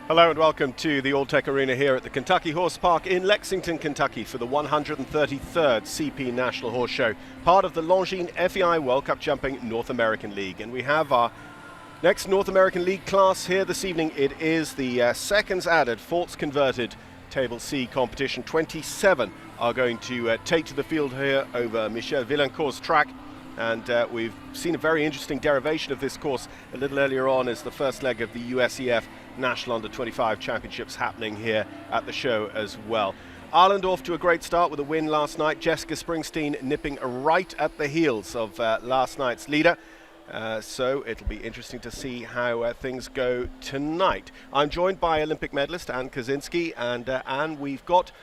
Hello and welcome to the Alltech Arena here at the Kentucky Horse Park in Lexington, Kentucky for the 133rd CP National Horse Show, part of the Longines FEI World Cup Jumping North American League. And we have our next North American League class here this evening. It is the seconds added, faults converted Table C competition. 27 are going to take to the field here over Michel Villancourt's track. And we've seen a very interesting derivation of this course a little earlier on as the first leg of the USEF National Under-25 Championships happening here at the show as well. Ireland off to a great start with a win last night. Jessica Springsteen nipping right at the heels of last night's leader. So it'll be interesting to see how things go tonight. I'm joined by Olympic medalist Anne Kaczynski, and Anne, we've got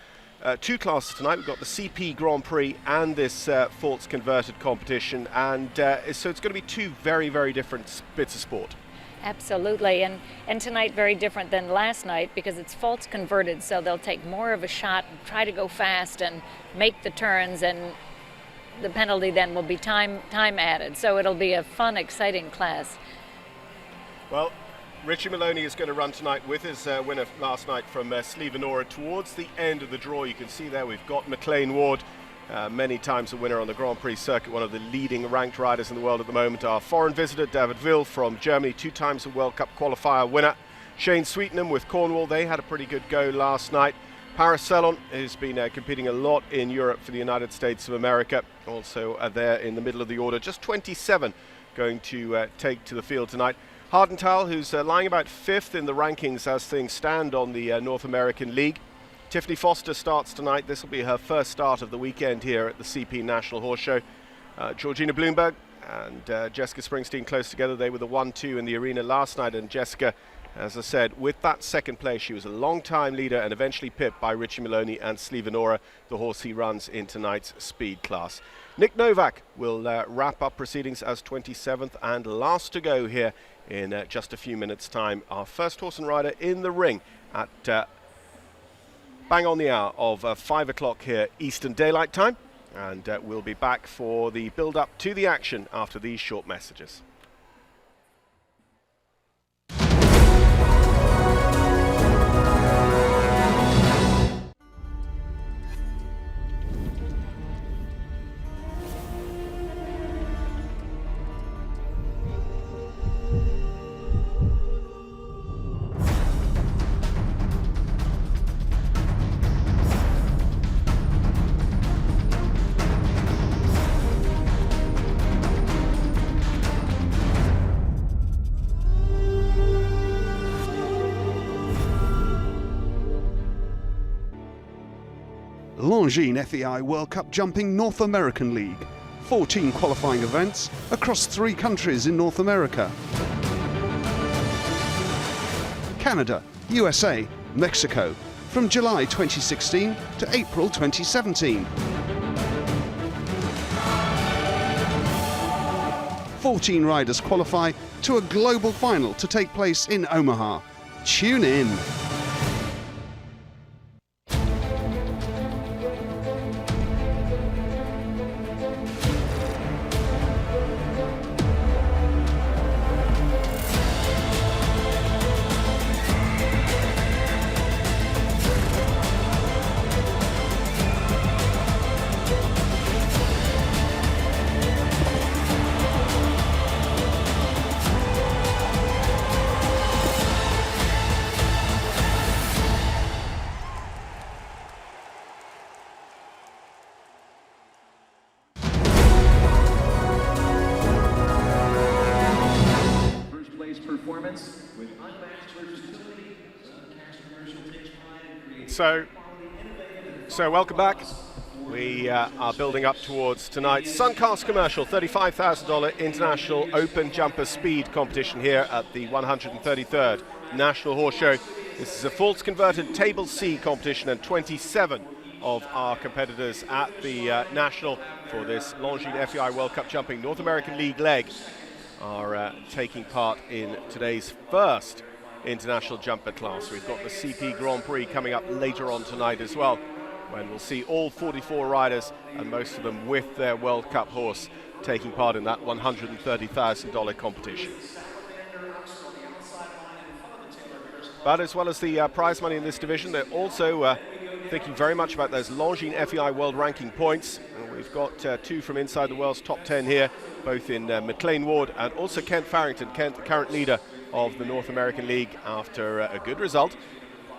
two classes tonight. We've got the CP Grand Prix and this faults converted competition, and so it's going to be two very, very different bits of sport. Absolutely, and tonight very different than last night because it's faults converted, so they'll take more of a shot and try to go fast and make the turns, and the penalty then will be time added. So it'll be a fun, exciting class. Well, Richie Maloney is going to run tonight with his winner last night from Slevenora. Towards the end of the draw, you can see there we've got McLean Ward, many times a winner on the Grand Prix circuit, one of the leading ranked riders in the world at the moment. Our foreign visitor, David Ville from Germany, 2 times a World Cup qualifier winner. Shane Sweetenham with Cornwall, they had a pretty good go last night. Paris Cellon, who's been competing a lot in Europe for the United States of America, also there in the middle of the order. Just 27 going to take to the field tonight. Hardenthal, who's lying about 5th in the rankings as things stand on the North American League. Tiffany Foster starts tonight. This will be her first start of the weekend here at the CP National Horse Show. Georgina Bloomberg and Jessica Springsteen close together. They were the 1-2 in the arena last night, and Jessica, as I said, with that second place, she was a long-time leader and eventually pipped by Richie Maloney and Slevenora, the horse he runs in tonight's speed class. Nick Novak will wrap up proceedings as 27th and last to go here in just a few minutes' time. Our first horse and rider in the ring at bang on the hour of 5 o'clock here Eastern Daylight Time, and we'll be back for the build-up to the action after these short messages. Longines FEI World Cup Jumping North American League. 14 qualifying events across 3 countries in North America: Canada, USA, Mexico, from July 2016 to April 2017. 14 riders qualify to a global final to take place in Omaha. Tune in. Performance with unmatched versatility. Suncast commercial takes pride in So welcome back. We are building up towards tonight's Suncast commercial, $35,000 International Open Jumper Speed competition here at the 133rd National Horse Show. This is a faults converted Table C competition, and 27 of our competitors at the National for this Longines FEI World Cup Jumping North American League leg are taking part in today's first international jumper class. We've got the CP Grand Prix coming up later on tonight as well, when we'll see all 44 riders, and most of them with their World Cup horse, taking part in that $130,000 competition. But as well as the prize money in this division, they're also thinking very much about those Longines FEI world ranking points. And we've got 2 from inside the world's top 10 here, both in McLean Ward and also Kent Farrington. Kent, the current leader of the North American League, after a good result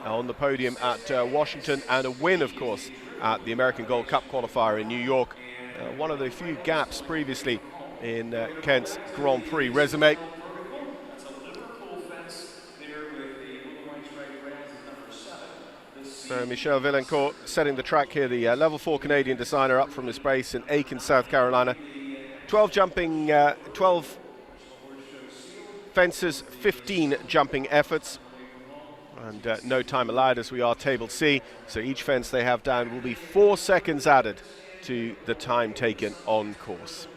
on the podium at Washington, and a win, of course, at the American Gold Cup qualifier in New York. One of the few gaps previously in Kent's Grand Prix resume. So Michel Villancourt setting the track here, the level 4 Canadian designer, up from his base in Aiken, South Carolina. 12 jumping, 12 fences, 15 jumping efforts, and no time allowed as we are table C. So each fence they have down will be 4 seconds added to the time taken on course.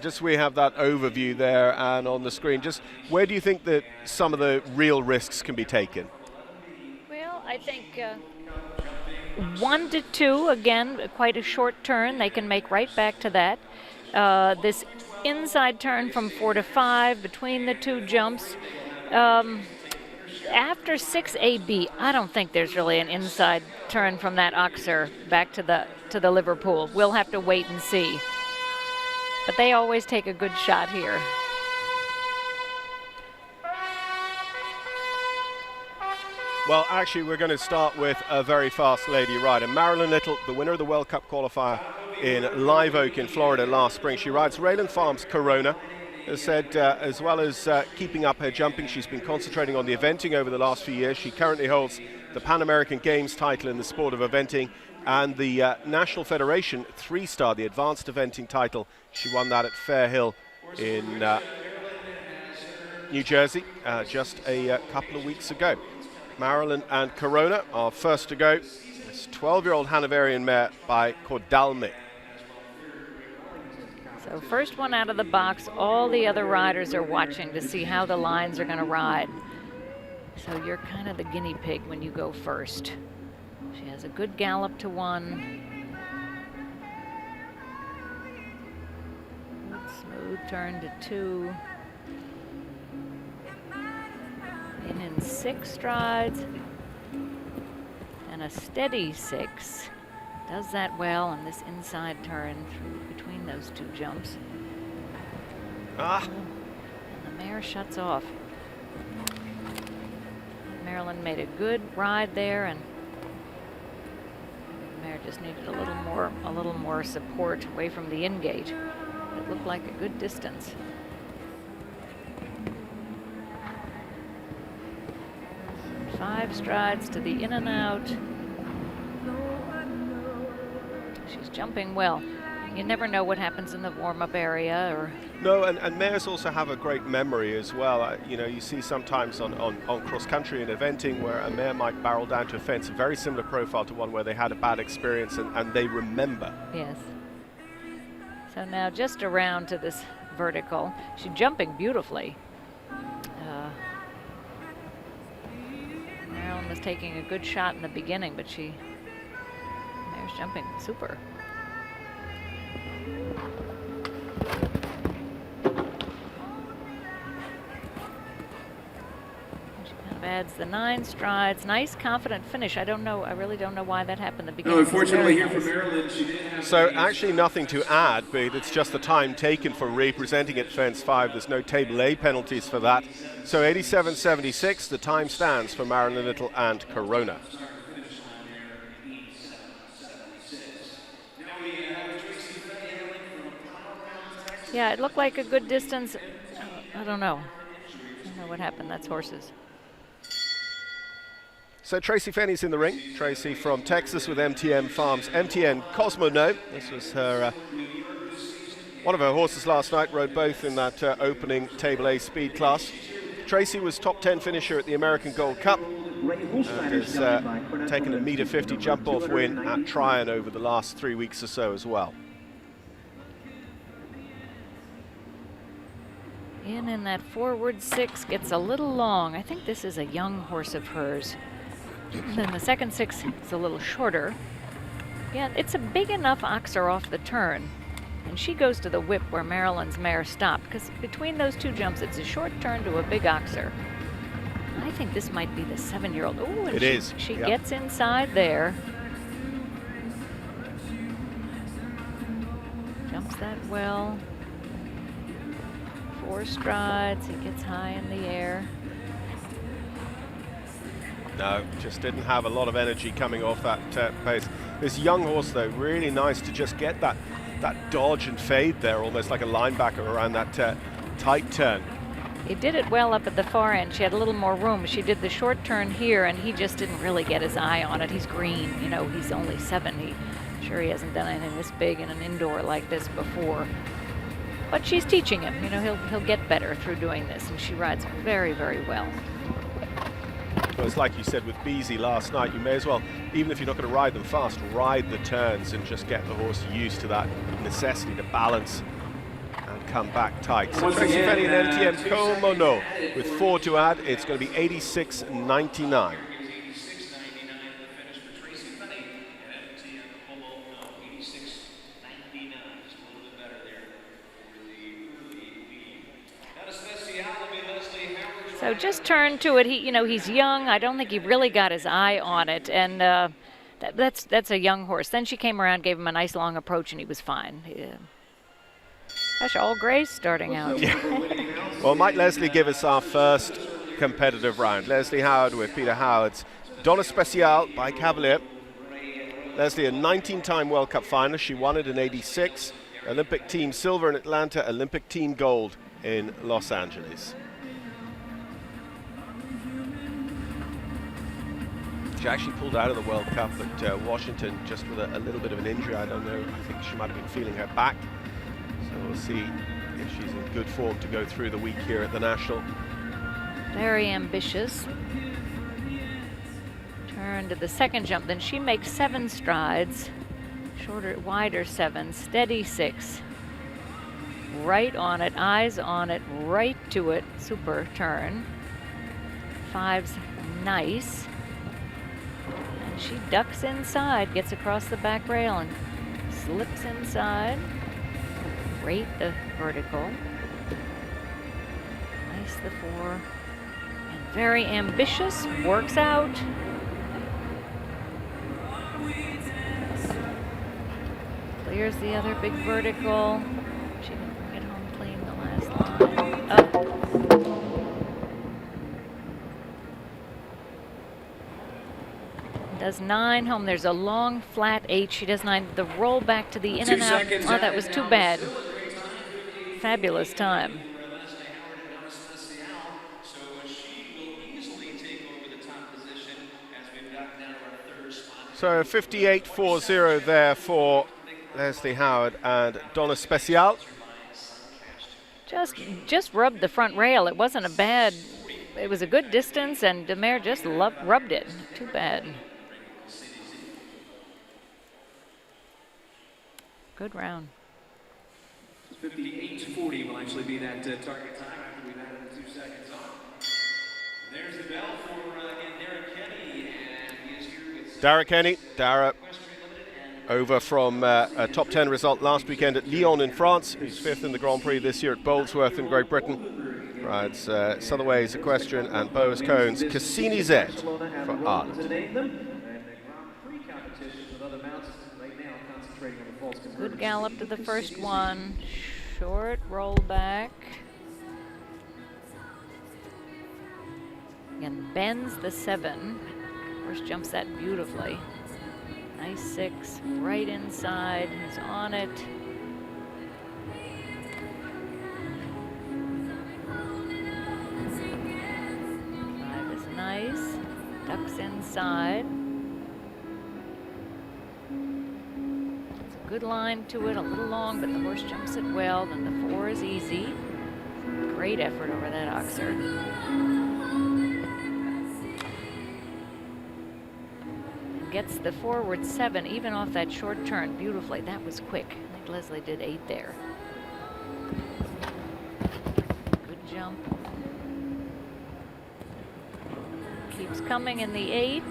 Just we have that overview there and on the screen. Just where do you think that some of the real risks can be taken? Well, I think 1 to 2, again, quite a short turn. They can make right back to that. This inside turn from 4 to 5 between the 2 jumps. After 6AB, I don't think there's really an inside turn from that Oxer back to the Liverpool. We'll have to wait and see. But they always take a good shot here. Well, actually, we're going to start with a very fast lady rider. Marilyn Little, the winner of the World Cup qualifier in Live Oak in Florida last spring. She rides Rayland Farms Corona. As said, as well as keeping up her jumping, she's been concentrating on the eventing over the last few years. She currently holds the Pan American Games title in the sport of eventing, and the National Federation 3-star, the advanced eventing title. She won that at Fair Hill in New Jersey just a couple of weeks ago. Marilyn and Corona are first to go. This 12-year-old Hanoverian mare by Cordalme. So first one out of the box, all the other riders are watching to see how the lines are going to ride. So you're kind of the guinea pig when you go first. She has a good gallop to 1. Good smooth turn to 2. In 6 strides. And a steady 6. Does that well on this inside turn through between those 2 jumps. And the mare shuts off. Marilyn made a good ride there, and the mare just needed a little more support away from the in-gate. It looked like a good distance. And 5 strides to the in and out. She's jumping well. You never know what happens in the warm-up area. No, and mares also have a great memory as well. You know, you see sometimes on cross-country and eventing where a mare might barrel down to a fence, a very similar profile to one where they had a bad experience, and they remember. Yes. So now just around to this vertical. She's jumping beautifully. Marilyn was taking a good shot in the beginning, but mare's jumping super. Adds the 9 strides. Nice, confident finish. I really don't know why that happened at the beginning. No, unfortunately here for Maryland, she did have... So actually nothing to add, but it's just the time taken for representing at fence 5. There's no table A penalties for that. So 87.76, the time stands for Marilyn Little and Corona. Yeah, it looked like a good distance. I don't know what happened. That's horses. So Tracy Fenney's in the ring. Tracy from Texas with MTN Farms. MTN Cosmo No. This was her one of her horses last night. Rode both in that opening Table A speed class. Tracy was top 10 finisher at the American Gold Cup and has taken a meter 50 jump-off win at Tryon over the last 3 weeks or so as well. In that forward 6 gets a little long. I think this is a young horse of hers. Then the second 6 is a little shorter. Yeah, it's a big enough Oxer off the turn. And she goes to the whip where Marilyn's mare stopped, because between those two jumps, it's a short turn to a big oxer. I think this might be the 7-year-old. Oh, and It is. She Yep. gets inside there. Jumps that well. 4 strides. He gets high in the air. No, just didn't have a lot of energy coming off that pace. This young horse, though, really nice to just get that dodge and fade there, almost like a linebacker around that tight turn. He did it well up at the far end. She had a little more room. She did the short turn here, and he just didn't really get his eye on it. He's green, you know, he's only 7. Sure he hasn't done anything this big in an indoor like this before. But she's teaching him, you know, he'll get better through doing this, and she rides very, very well. Well, it's like you said with Beezy last night, you may as well, even if you're not going to ride them fast, ride the turns and just get the horse used to that necessity to balance and come back tight. So Tracy Fenny and NTM Komono with 4 to add. It's going to be 86.99. So just turn to it. He's young. I don't think he really got his eye on it, and that's a young horse. Then she came around, gave him a nice long approach, and he was fine. Gosh, all Grace starting out. Yeah. Well, might Leslie give us our first competitive round. Leslie Howard with Peter Howard's Donna Special by Cavalier. Leslie, a 19-time World Cup finalist. She won it in '86. Olympic team silver in Atlanta, Olympic team gold in Los Angeles. She actually pulled out of the World Cup at Washington just with a little bit of an injury. I don't know. I think she might have been feeling her back. So we'll see if she's in good form to go through the week here at the National. Very ambitious. Turn to the second jump. Then she makes 7 strides. Shorter, wider 7, steady 6. Right on it, eyes on it, right to it. Super turn. 5's nice. And she ducks inside, gets across the back rail and slips inside. Great the vertical. Nice the 4. And very ambitious, works out. Clears the other big vertical. She didn't bring it home clean the last line. Oh. Does 9 home. There's a long flat 8. She does 9. The roll back to the in and out. Oh, that was too bad. Fabulous time. So 58.40 there for Leslie Howard and Donna Special. Just rubbed the front rail. It wasn't a bad. It was a good distance, and the mare just rubbed it. Too bad. Good round. 58.40 will actually be that target time after we've added the 2 seconds on. There's the bell for again Derek Kenny, and he is here with Derek Kenny. Dara over from a top 10 result last weekend at Lyon in France. He's 5th in the Grand Prix this year at Bolesworth in Great Britain. Rides Sutherways Equestrian and Boas Cohen's Cassini Z for Ireland. Good gallop to the first one. Short roll back. Again, bends the 7. First jumps that beautifully. Nice 6, right inside. He's on it. 5 is nice. Ducks inside. Good line to it, a little long, but the horse jumps it well. Then the 4 is easy. Great effort over that oxer. And gets the forward 7, even off that short turn, beautifully. That was quick. I think Leslie did 8 there. Good jump. Keeps coming in the 8.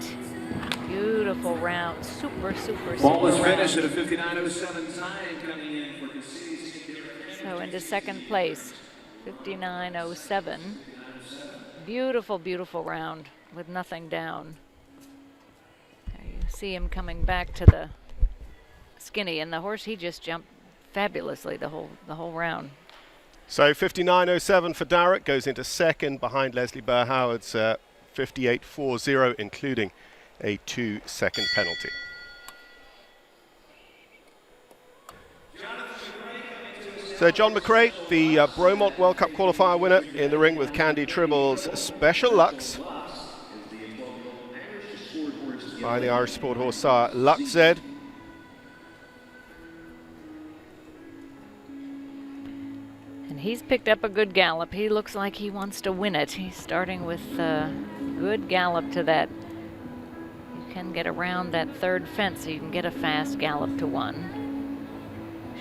Beautiful round. Super, super, Ball was super finished at round. a 59.07 time coming in for Casillas. So into second place, 59.07. Beautiful, beautiful round with nothing down. There you see him coming back to the skinny, and the horse, he just jumped fabulously the whole round. So 59.07 for Darragh, goes into second behind Leslie Burr-Howard's 58.40, including a 2-second penalty. So John McRae, the Bromont World Cup qualifier winner, in the ring with Candy Tribble's Special Lux by the Irish Sport horse sire Lux Z. And he's picked up a good gallop. He looks like he wants to win it. He's starting with a good gallop to that. You can get around that third fence, so you can get a fast gallop to 1.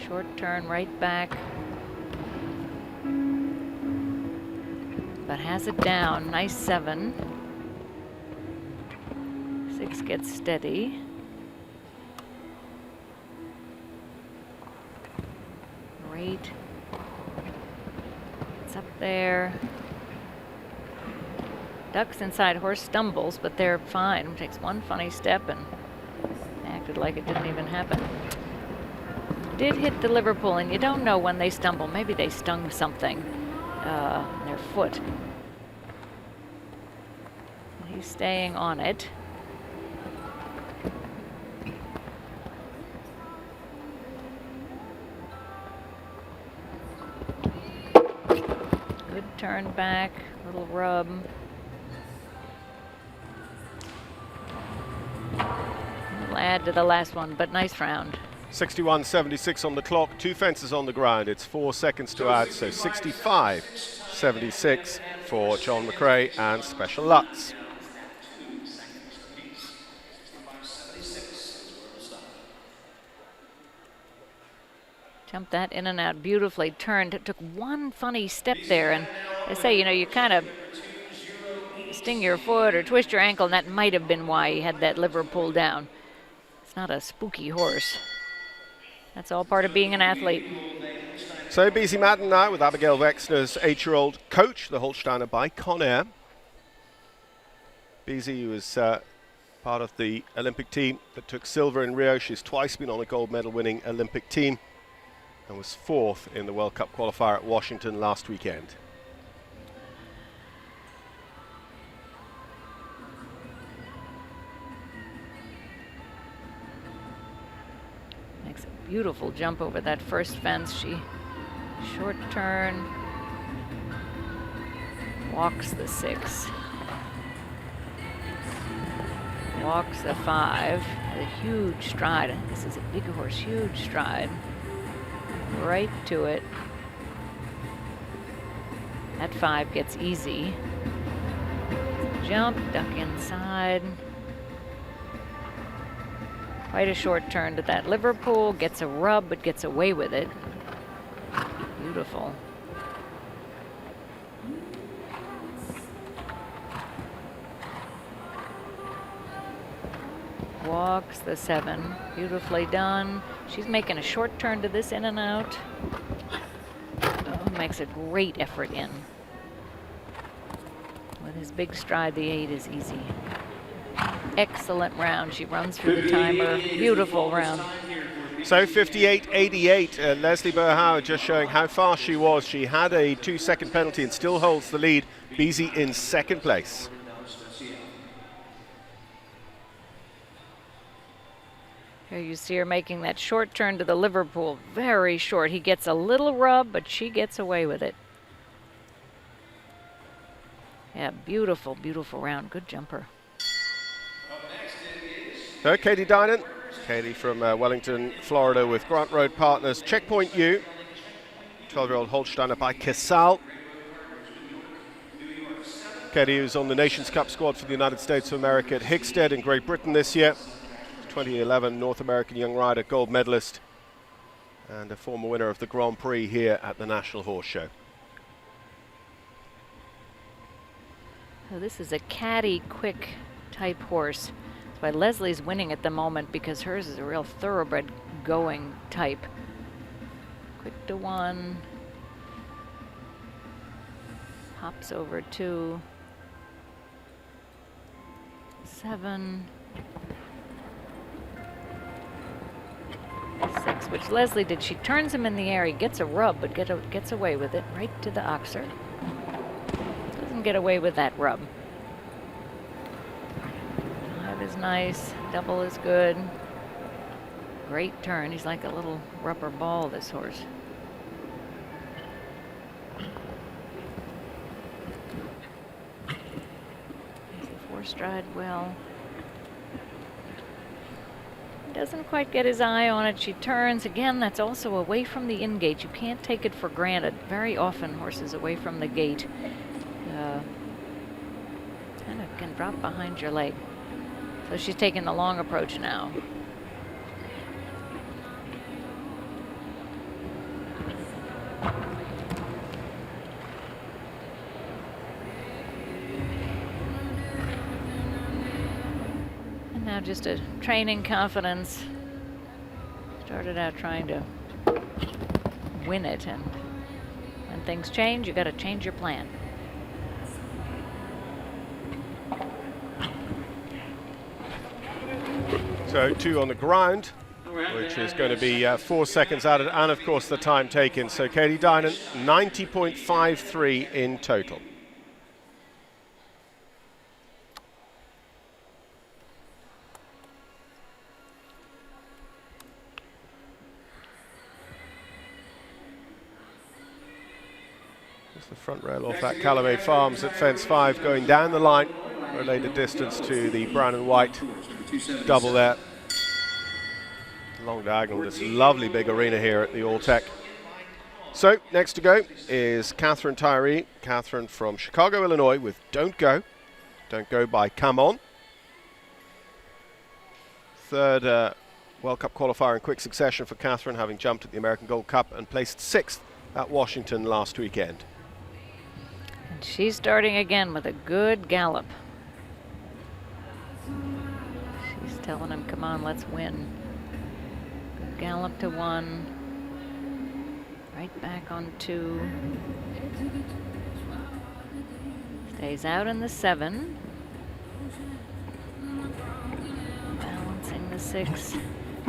Short turn right back. But has it down. Nice 7. 6 gets steady. Great. It's up there. Ducks inside, horse stumbles, but they're fine. Takes one funny step and acted like it didn't even happen. Did hit the Liverpool, and you don't know when they stumble. Maybe they stung something in their foot. He's staying on it. Good turn back, little rub. We'll add to the last one, but nice round. 61.76 on the clock, 2 fences on the ground. It's 4 seconds to add, so 65.76 for John McRae and Special Lux. Jumped that in and out beautifully, turned. It took one funny step there, and they say, you know, you kind of sting your foot or twist your ankle, and that might have been why he had that liver pulled down. It's not a spooky horse. That's all part of being an athlete. So Beezy Madden now with Abigail Wexner's 8-year-old coach, the Holsteiner by Conair. Beezy was part of the Olympic team that took silver in Rio. She's twice been on a gold medal winning Olympic team and was 4th in the World Cup qualifier at Washington last weekend. Makes a beautiful jump over that first fence. She short turn, walks the 6, walks the 5, a huge stride. This is a big horse, huge stride. Right to it. That 5 gets easy. Jump, duck inside. Quite a short turn to that Liverpool. Gets a rub, but gets away with it. Beautiful. Walks the 7. Beautifully done. She's making a short turn to this in and out. Oh, makes a great effort in. With his big stride, the 8 is easy. Excellent round. She runs through the timer. Beautiful round. So 58.88. Leslie Burr-Howard just showing how fast she was. She had a 2-second penalty and still holds the lead. Beezy in second place. Here you see her making that short turn to the Liverpool. Very short. He gets a little rub, but she gets away with it. Yeah, beautiful, beautiful round. Good jumper. So Katie Dinan. Katie from Wellington, Florida with Grant Road Partners. Checkpoint U. 12-year-old Holsteiner by Casal. Katie who's on the Nations Cup squad for the United States of America at Hickstead in Great Britain this year. 2011 North American Young Rider gold medalist and a former winner of the Grand Prix here at the National Horse Show. So this is a caddy quick type horse. That's why Leslie's winning at the moment, because hers is a real thoroughbred going type. Quick to 1. Hops over 2. 7. 6, which Leslie did. She turns him in the air. He gets a rub, but gets away with it right to the oxer. Doesn't get away with that rub. 5 is nice. Double is good. Great turn. He's like a little rubber ball, this horse. He's a 4-stride well. Doesn't quite get his eye on it. She turns again. That's also away from the in-gate. You can't take it for granted. Very often horses away from the gate kind of can drop behind your leg. So she's taking the long approach now. Now just a training confidence. Started out trying to win it, and when things change, you got to change your plan. So 2 on the ground, which is going to be 4 seconds added, and of course the time taken. So Katie Dinan, 90.53 in total. The front rail off that Calumet Farms at fence 5, going down the line, related distance to the brown and white double there. Long diagonal, this lovely big arena here at the All-Tech. So next to go is Catherine Tyree. Catherine from Chicago, Illinois, with Don't Go. Don't Go by Come On. Third World Cup qualifier in quick succession for Catherine, having jumped at the American Gold Cup and placed 6th at Washington last weekend. She's starting again with a good gallop. She's telling him, come on, let's win. Good gallop to 1. Right back on 2. Stays out in the 7. Balancing the 6.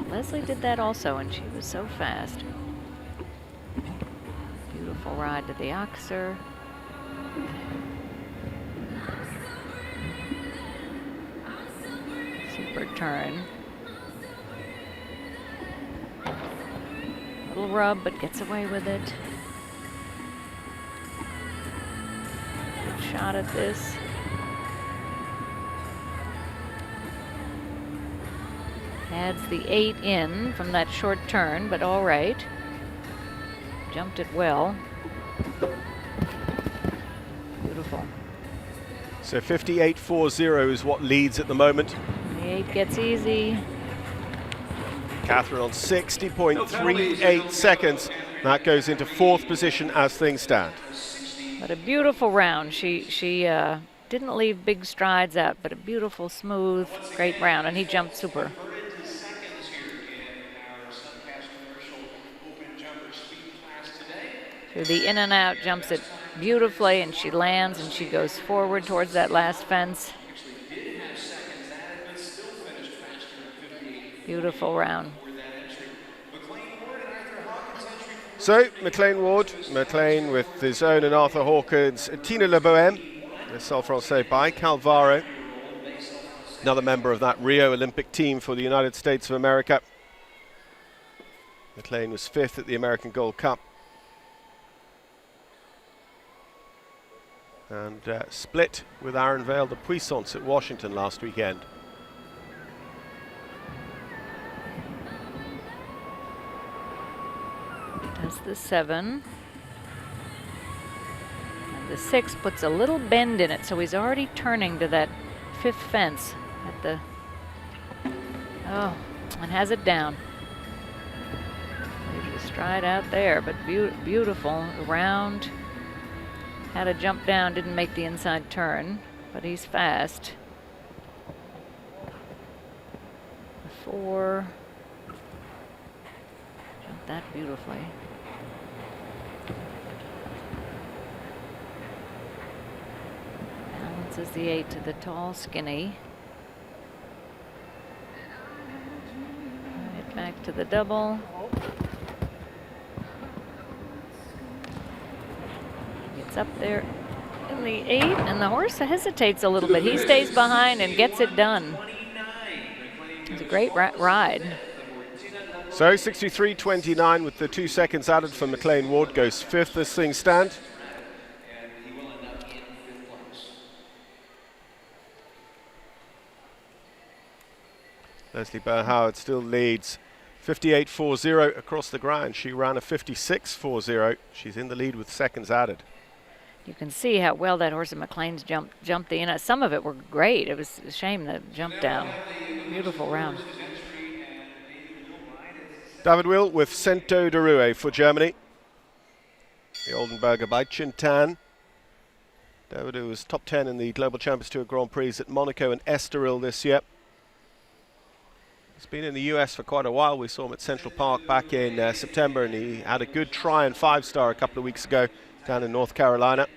Leslie did that also, and she was so fast. Beautiful ride to the oxer. Super turn. Little rub, but gets away with it. Good shot at this. Adds the 8 in from that short turn, but all right. Jumped it well. Beautiful. So 58.40 is what leads at the moment. The 8 gets easy. Catherine on 60.38 seconds. That goes into 4th position as things stand. But a beautiful round. She didn't leave big strides out, but a beautiful, smooth, great round, and he jumped super. Through the in and out, jumps it beautifully, and she lands and she goes forward towards that last fence. Beautiful round. So McLean Ward, McLean with his own and Arthur Hawkins, Tina Le Bohème, the Sol Francais by Calvaro, another member of that Rio Olympic team for the United States of America. McLean was 5th at the American Gold Cup. And split with Aaron Vale de Puissance at Washington last weekend. That's the 7. And the 6 puts a little bend in it, so he's already turning to that 5th fence at the, and has it down. There's a stride out there, but beautiful around. Had to jump down, didn't make the inside turn, but he's fast. 4. Jumped that beautifully. Balances the 8 to the tall, skinny. Right back to the double. Gets up there in the 8, and the horse hesitates a little bit. He stays behind and gets it done. It's a great ride. So 63.29 with the 2 seconds added for McLean Ward, goes 5th as things stand. Leslie Burr-Howard still leads 58.40 across the ground. She ran a 56.40. She's in the lead with seconds added. You can see how well that horse at McLean's jumped in. Some of it were great. It was a shame that jump down. Beautiful round. David Will with Cento de Rue for Germany. The Oldenburger by Chintan. David Will was top 10 in the Global Champions Tour Grand Prix at Monaco and Estoril this year. He's been in the US for quite a while. We saw him at Central Park back in September, and he had a good try and 5-star a couple of weeks ago down in North Carolina.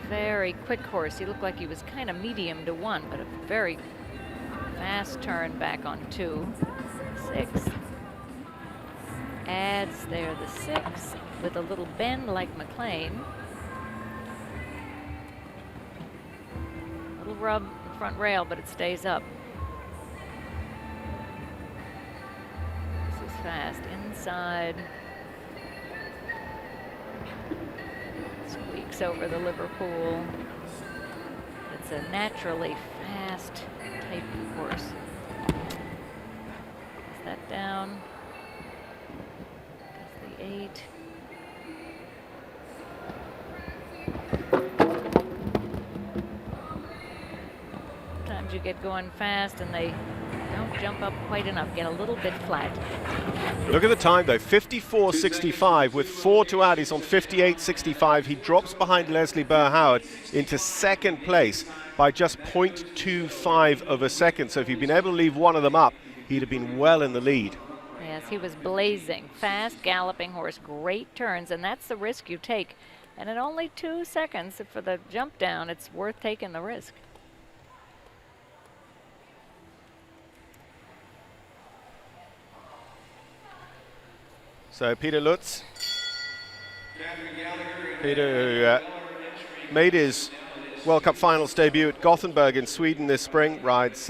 Very quick horse. He looked like he was kind of medium to 1, but a very fast turn back on 2. 6. Adds there the 6 with a little bend like McLean. Little rub front rail, but it stays up. This is fast. Inside. Squeaks over the Liverpool. It's a naturally fast type horse. Is that down? That's the 8. Sometimes you get going fast and they don't jump up quite enough, get a little bit flat. Look at the time though, 54.65 with 4 to add. He's on 58.65. He drops behind Leslie Burr-Howard into second place by just 0.25 of a second. So if he'd been able to leave one of them up, he'd have been well in the lead. Yes, he was blazing. Fast galloping horse, great turns, and that's the risk you take. And in only 2 seconds for the jump down, it's worth taking the risk. So Peter Lutz. Peter who made his World Cup finals debut at Gothenburg in Sweden this spring, rides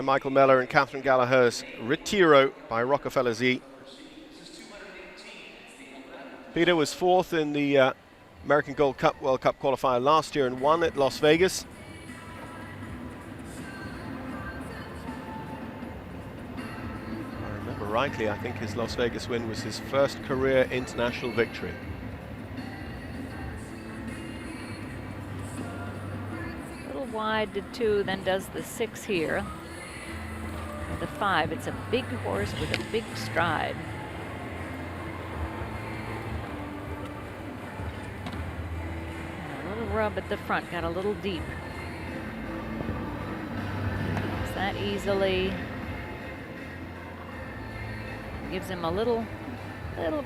Michael Meller and Catherine Gallagher's Retiro by Rockefeller Z. Peter was 4th in the American Gold Cup World Cup qualifier last year and won at Las Vegas. Rightly, I think his Las Vegas win was his first career international victory. A little wide to 2, then does the 6 here. The 5, it's a big horse with a big stride. And a little rub at the front, got a little deep. Is that easily? Gives him a little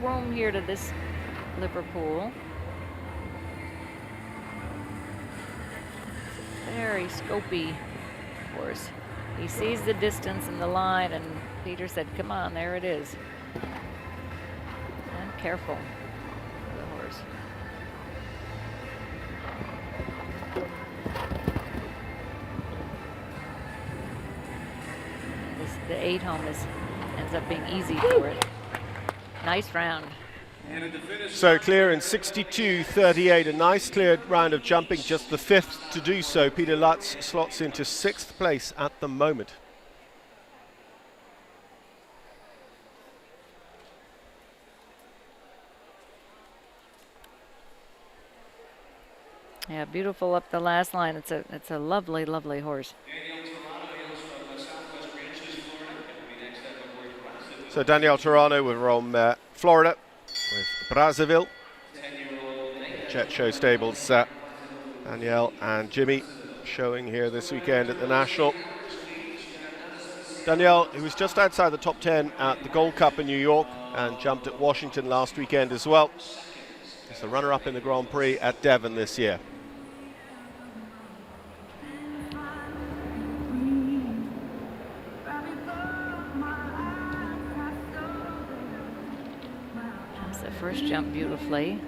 room here to this Liverpool. Very scopy horse. He sees the distance and the line, and Peter said, come on, there it is. And careful for the horse. The 8 home ends up being easy for it. Nice round. So clear in 62.38, a nice cleared round of jumping, just the 5th to do so. Peter Lutz slots into 6th place at the moment. Yeah, beautiful up the last line. It's a lovely, lovely horse. So Danielle Torano from Florida with Brazzaville. Jet Show Stables, Danielle and Jimmy showing here this weekend at the National. Danielle, who was just outside the top 10 at the Gold Cup in New York and jumped at Washington last weekend as well. Is the runner-up in the Grand Prix at Devon this year. That's the first jump beautifully.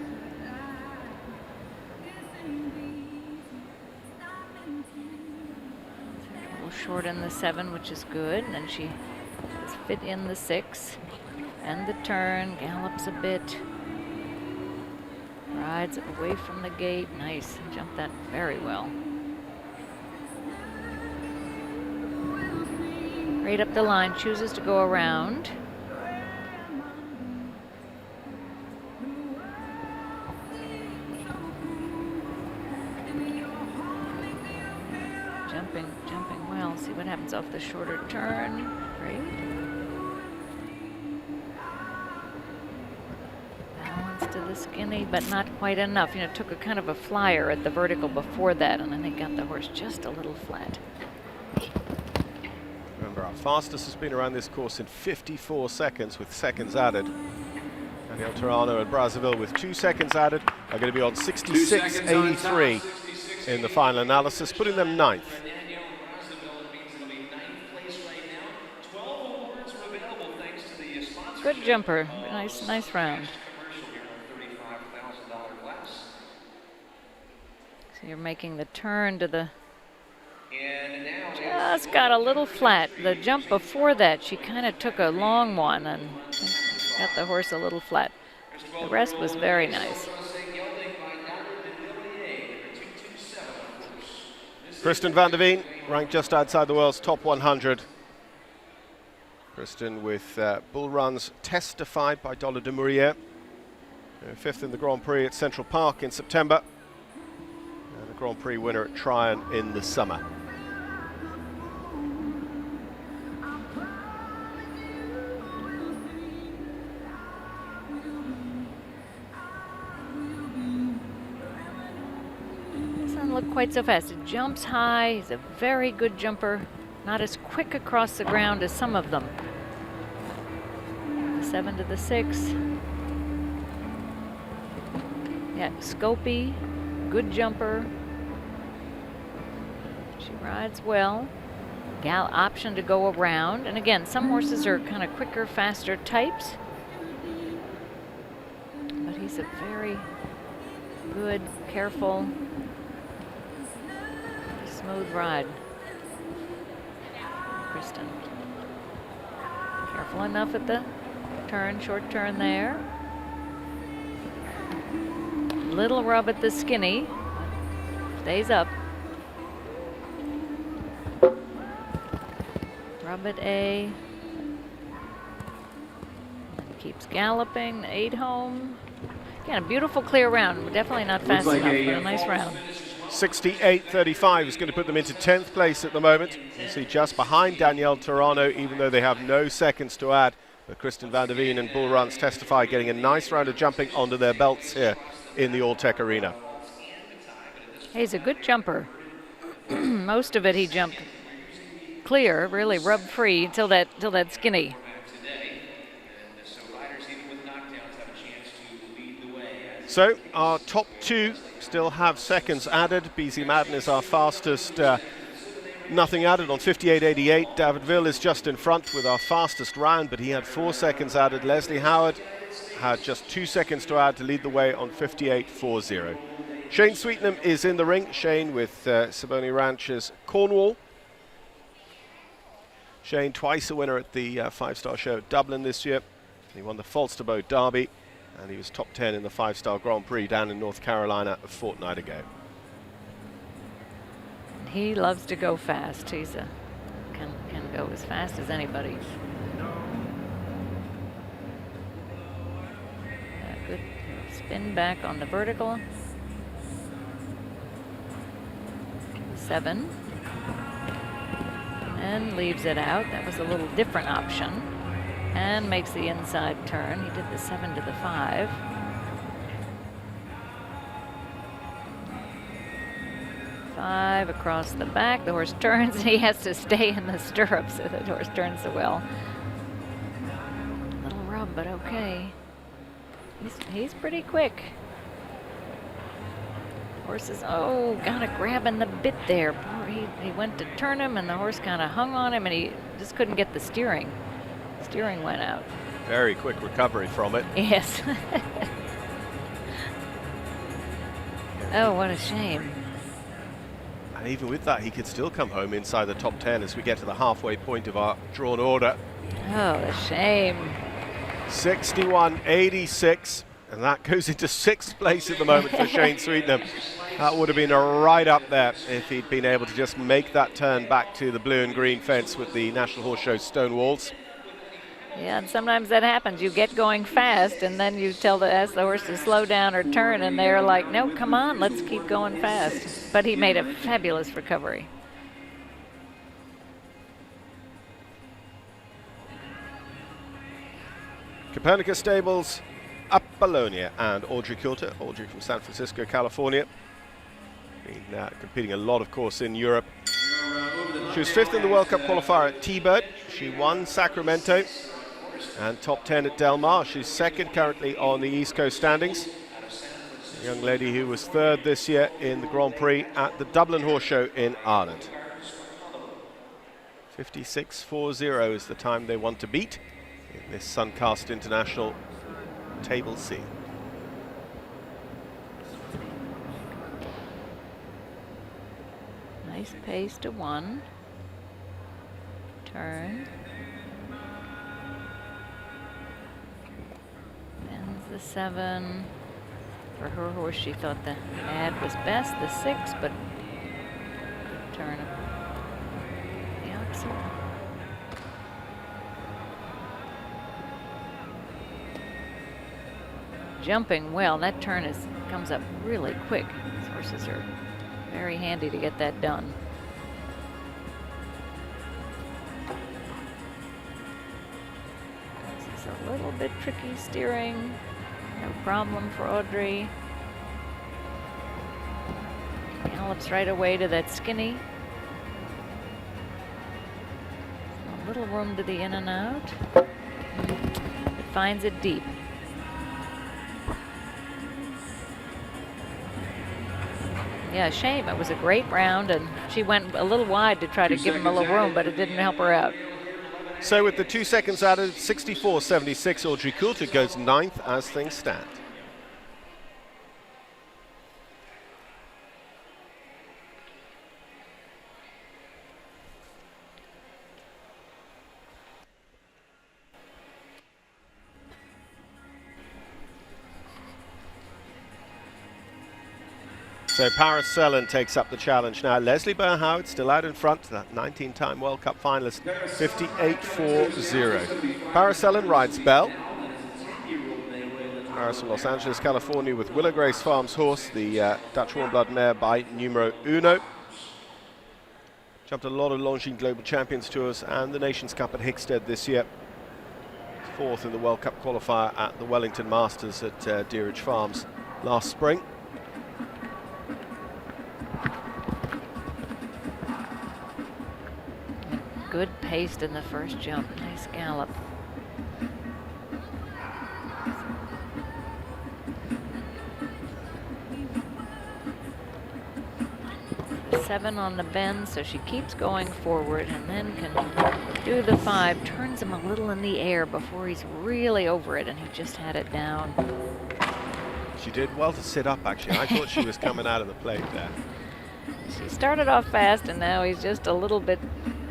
Short in the 7, which is good, and then she is fit in the 6 and the turn, gallops a bit, rides away from the gate. Nice, jumped that very well. Right up the line, chooses to go around. Jumping well. See what happens off the shorter turn. Great. Balance to the skinny, but not quite enough. You know, took a kind of a flyer at the vertical before that, and I think got the horse just a little flat. Remember, our fastest has been around this course in 54 seconds with seconds added. Danielle Torano and Brazzaville with 2 seconds added are going to be on 66.83 in the final analysis, putting them 9th. Good jumper. Nice round. So you're making the turn to the... Just got a little flat. The jump before that, she kind of took a long one and got the horse a little flat. The rest was very nice. Kristen van der Veen, ranked just outside the world's top 100. Kristen with bull runs testified by Dollar de Mourier. 5th in the Grand Prix at Central Park in September. And a Grand Prix winner at Tryon in the summer. Doesn't look quite so fast. It jumps high. He's a very good jumper. Not as quick across the ground as some of them. The 7 to the 6. Yeah, scopy, good jumper. She rides well. Option to go around. And again, some horses are kind of quicker, faster types. But he's a very good, careful, smooth ride. Kristen. Careful enough at the turn, short turn there. Little rub at the skinny. Stays up. Rub at A. And keeps galloping. 8 home. Again, a beautiful clear round. Definitely not fast enough, but a nice round. 68.35 is going to put them into 10th place at the moment. You see just behind Danielle Torano, even though they have no seconds to add. But Kristen van der Veen and Bull Runs Testify getting a nice round of jumping onto their belts here in the Alltech Arena. He's a good jumper. Most of it he jumped clear, really rub free till that skinny. So our top 2 still have seconds added. BZ Madden is our fastest, nothing added on 58.88. Davidville is just in front with our fastest round, but he had 4 seconds added. Leslie Howard had just 2 seconds to add to lead the way on 58.40. Shane Sweetnam is in the ring. Shane with Saboni Ranch's Cornwall. Shane twice a winner at the 5-star show at Dublin this year. He won the Falsterbo Derby, and he was top 10 in the 5-star Grand Prix down in North Carolina a fortnight ago. He loves to go fast. He's can go as fast as anybody. Good spin back on the vertical. 7. And leaves it out. That was a little different option. and makes the inside turn. He did the 7 to the 5. Five across the back. The horse turns and he has to stay in the stirrups so the horse turns so well. Little rub, but okay. He's pretty quick. Horse is, oh, got a grab in the bit there. He went to turn him and the horse kind of hung on him and he just couldn't get the steering. Steering went out. Very quick recovery from it. Yes. Oh, what a shame. And even with that, he could still come home inside the top 10 as we get to the halfway point of our drawn order. Oh, a shame. 61.86, and that goes into 6th place at the moment for Shane Sweetenham. That would have been right up there if he'd been able to just make that turn back to the blue and green fence with the National Horse Show stone walls. Yeah, and sometimes that happens. You get going fast, and then you ask the horse to slow down or turn, and they're like, no, come on, let's keep going fast. But he made a fabulous recovery. Copernicus Stables, Apollonia and Audrey Coulter. Audrey from San Francisco, California. Been competing a lot, of course, in Europe. She was 5th in the World Cup qualifier at T-Bird. She won Sacramento and top 10 at Del Mar. She's 2nd currently on the East Coast standings. A young lady who was 3rd this year in the Grand Prix at the Dublin Horse Show in Ireland. 56.40 is the time they want to beat in this Suncast International Table C. Nice pace to 1. Turn. Bends the 7. For her horse, she thought the ad was best, the 6, but turn the opposite. Jumping well. That turn comes up really quick. These horses are very handy to get that done. This is a little bit tricky steering. No problem for Audrey. Gallops right away to that skinny. A little room to the in and out. It finds it deep. Yeah, shame. It was a great round, and she went a little wide to try to give him a little room, but it didn't help her out. So with the 2 seconds added, 64.76, Audrey Coulter goes 9th as things stand. So Paris Sellen takes up the challenge now. Leslie Bernhard still out in front, that 19-time World Cup finalist, 58.40. Paris Sellen rides Bell. Paris from Los Angeles, California, with Willow Grace Farms horse, the Dutch Warmblood mare by Numero Uno. Jumped a lot of Longines Global Champions Tours and the Nations Cup at Hickstead this year. 4th in the World Cup qualifier at the Wellington Masters at Deerage Farms last spring. Good pace in the first jump. Nice gallop. 7 on the bend, so she keeps going forward and then can do the 5. Turns him a little in the air before he's really over it, and he just had it down. She did well to sit up, actually. I thought she was coming out of the plate there. She started off fast, and now he's just a little bit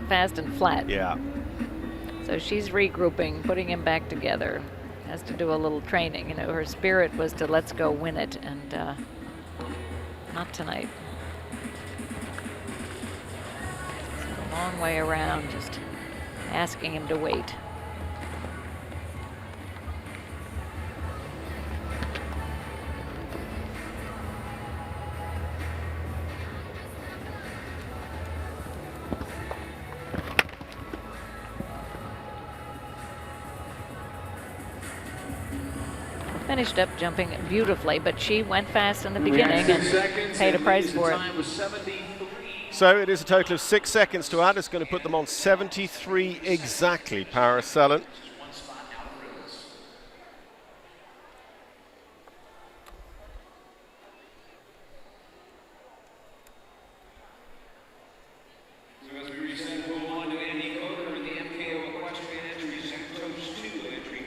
fast and flat. Yeah. So she's regrouping, putting him back together. Has to do a little training. You know, her spirit was to let's go win it, and not tonight. So a long way around, just asking him to wait. finished up jumping beautifully, but she went fast in the beginning and paid a price for it. So it is a total of 6 seconds to add. It's going to put them on 73 exactly, Paracellan.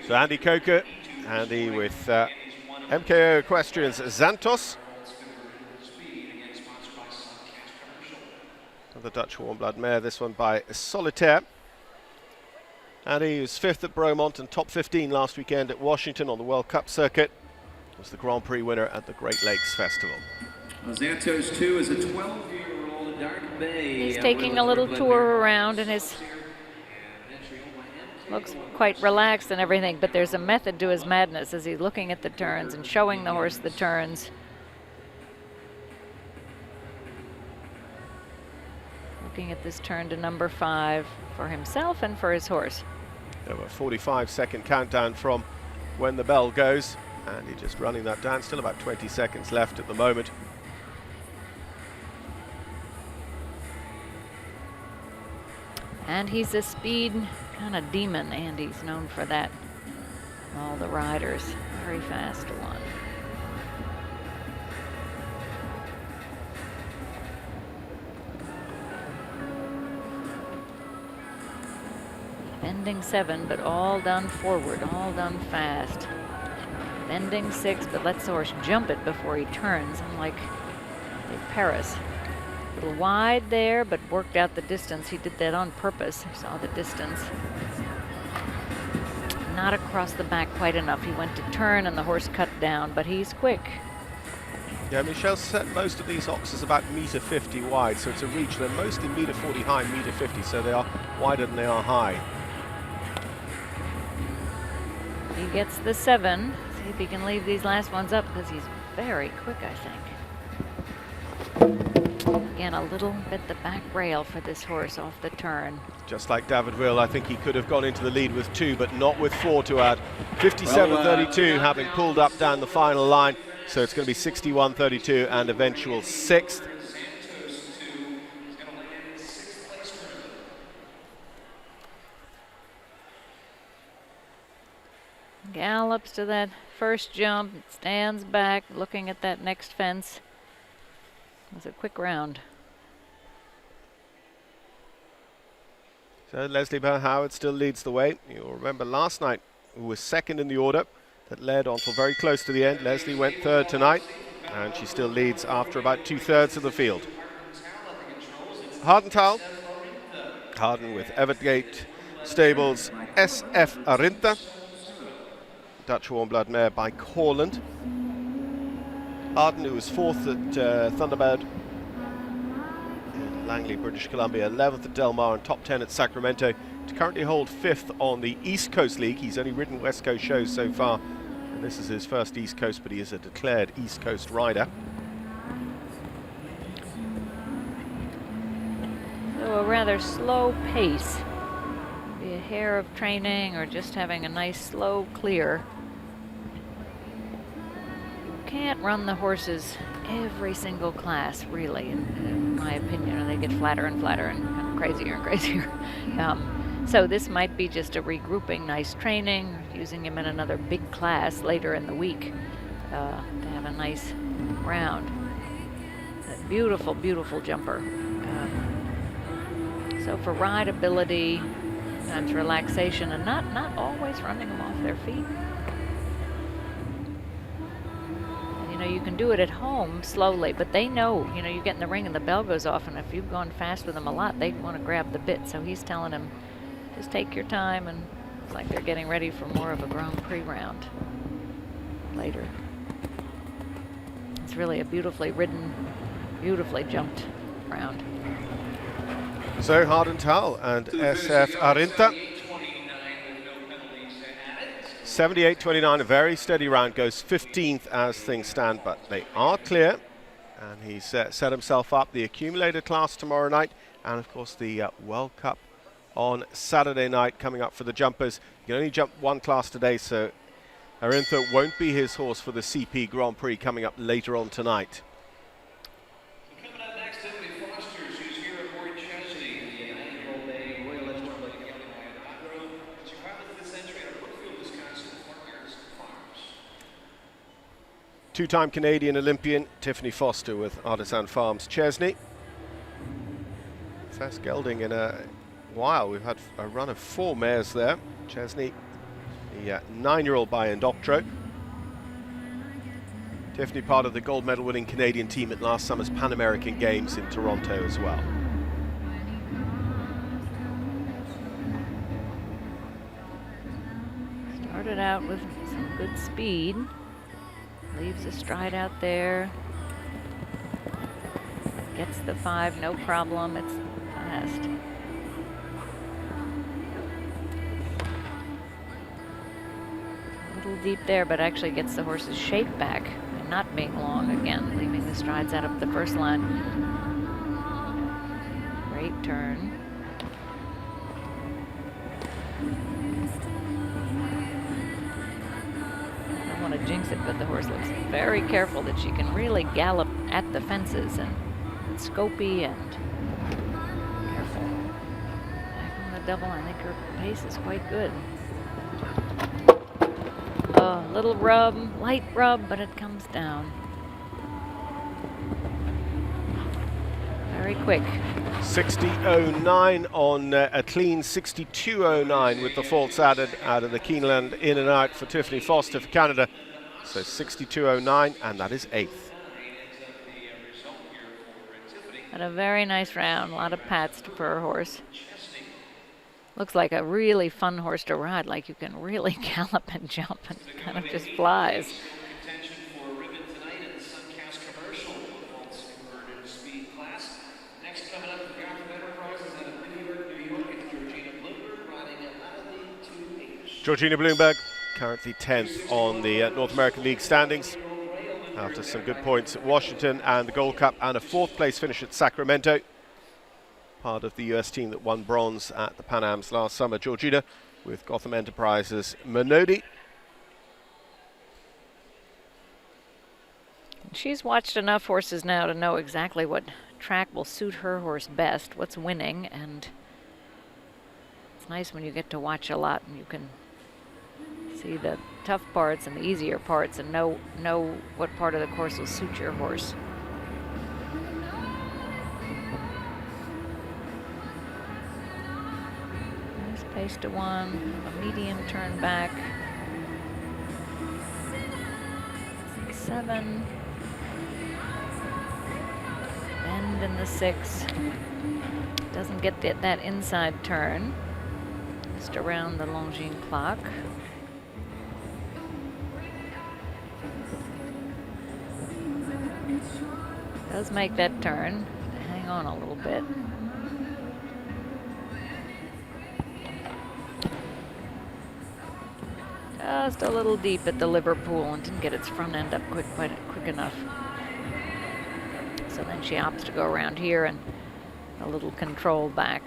So Andy Coker, Andy with MKO Equestrians Xantos. The Dutch warm blood mare, this one by Solitaire. Andy was 5th at Bromont and top 15 last weekend at Washington on the World Cup circuit. Was the Grand Prix winner at the Great Lakes Festival. Xantos 2 is a 12-year-old Dark Bay. He's taking a little tour around and looks quite relaxed and everything, but there's a method to his madness as he's looking at the turns and showing the horse the turns. Looking at this turn to number 5 for himself and for his horse. There were 45-second countdown from when the bell goes, and he's just running that down. Still about 20 seconds left at the moment. And he's a speed kind of demon, Andy's known for that. All the riders, very fast one. Bending 7, but all done forward, all done fast. Bending 6, but lets the horse jump it before he turns, unlike the Paris. A little wide there, but worked out the distance. He did that on purpose. He saw the distance. Not across the back quite enough. He went to turn and the horse cut down, but he's quick. Yeah, Michelle set most of these oxes about -50 wide, so it's a reach. They're mostly -40 high, -50, so they are wider than they are high. He gets the 7. See if he can leave these last ones up because he's very quick, I think. Again, a little bit the back rail for this horse off the turn. Just like David Will, I think he could have gone into the lead with 2, but not with 4 to add. 57.32 having pulled up down the final line, so it's going to be 61.32 and eventual 6th. Gallops to that first jump, stands back, looking at that next fence. It was a quick round. So Leslie Bell Howard still leads the way. You'll remember last night, who was 2nd in the order, that led on for very close to the end. Leslie went 3rd tonight, and she still leads after about 2/3 of the field. Hardenthal. Harden with Evergate Stables SF Arinta. Dutch warm blood mare by Corland. Arden, who was 4th at Thunderbird in Langley, British Columbia, 11th at Del Mar and top 10 at Sacramento, to currently hold 5th on the East Coast League. He's only ridden West Coast shows so far, and this is his first East Coast, but he is a declared East Coast rider. So a rather slow pace. Be a hair of training or just having a nice slow clear. Can't run the horses every single class, really, in my opinion, or they get flatter and flatter and kind of crazier and crazier. So this might be just a regrouping, nice training, using him in another big class later in the week to have a nice round. A beautiful, beautiful jumper. So for rideability, sometimes relaxation, and not always running them off their feet. You can do it at home slowly, but they know, you get in the ring and the bell goes off, and if you've gone fast with them a lot, they want to grab the bit. So he's telling him, just take your time, and it's like they're getting ready for more of a Grand Prix round later. It's really a beautifully ridden, beautifully jumped round. So Hardenthal and SF Arinta. 78.29, a very steady round, goes 15th as things stand, but they are clear. And he's set himself up the accumulator class tomorrow night, and of course the World Cup on Saturday night coming up for the jumpers. You can only jump one class today, so Arintha won't be his horse for the CP Grand Prix coming up later on tonight. Coming up next, Emily Foster. She's here aboard Chesney, the 9-year-old bay Royal Edgewater County Agro. She piloted this entry at Brookfield, Wisconsin Farms. Two-time Canadian Olympian Tiffany Foster with Artisan Farms Chesney. First gelding in a while. We've had a run of 4 mares there. Chesney, the 9-year-old by Indoctro. Tiffany part of the gold medal winning Canadian team at last summer's Pan American Games in Toronto as well. Started out with some good speed. Leaves a stride out there. Gets the 5, no problem. It's fast. A little deep there, but actually gets the horse's shape back by not being long again, leaving the strides out of the first line. Great turn. I don't want to jinx it, but the horse looks very careful that she can really gallop at the fences and scopy and careful. Back on the double, I think her pace is quite good. A little rub, light rub, but it comes down. Very quick. 60.09 on a clean 62.09 with the faults added out of the Keeneland in and out for Tiffany Foster for Canada. So 62.09, and that is 8th. Had a very nice round, a lot of pats for her horse. Looks like a really fun horse to ride, like you can really gallop and jump and kind of just flies. Contention for a ribbon tonight in the Suncast commercial, Vaults converted speed class. Next coming up, the Gotham Enterprises out of New York, it's Georgina Bloomberg riding at 9:2H. Georgina Bloomberg currently 10th on the North American League standings after some good points at Washington and the Gold Cup and a 4th place finish at Sacramento. Part of the US team that won bronze at the Pan Ams last summer. Georgina with Gotham Enterprises Minodi. She's watched enough horses now to know exactly what track will suit her horse best, what's winning, and it's nice when you get to watch a lot and you can see the tough parts and the easier parts and know what part of the course will suit your horse. Nice pace to 1, a medium turn back. 7. Bend in the 6. Doesn't get that inside turn. Just around the Longines clock. Does make that turn. Hang on a little bit. Just a little deep at the Liverpool and didn't get its front end up quick enough. So then she opts to go around here and a little control back.